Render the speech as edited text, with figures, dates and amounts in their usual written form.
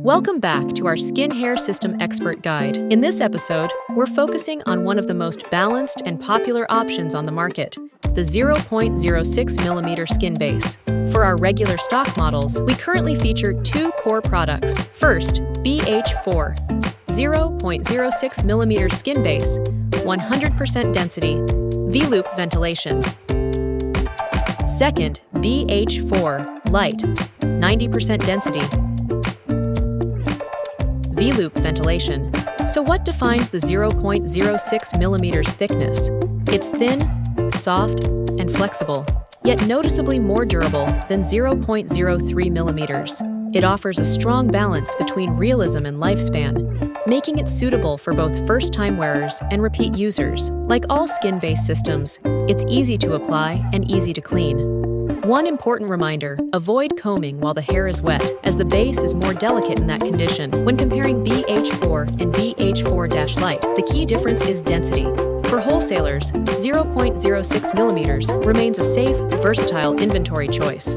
Welcome back to our Skin Hair System Expert Guide. In this episode, we're focusing on one of the most balanced and popular options on the market, the 0.06mm skin base. For our regular stock models, we currently feature two core products. First, BH4, 0.06mm skin base, 100% density, V-loop ventilation. Second, BH4 Light, 90% density, V-loop ventilation. So what defines the 0.06mm thickness? It's thin, soft, and flexible, yet noticeably more durable than 0.03mm. It offers a strong balance between realism and lifespan, making it suitable for both first-time wearers and repeat users. Like all skin-based systems, it's easy to apply and easy to clean. One important reminder, avoid combing while the hair is wet, as the base is more delicate in that condition. When comparing BH4 and BH4 Light, the key difference is density. For wholesalers, 0.06mm remains a safe, versatile inventory choice.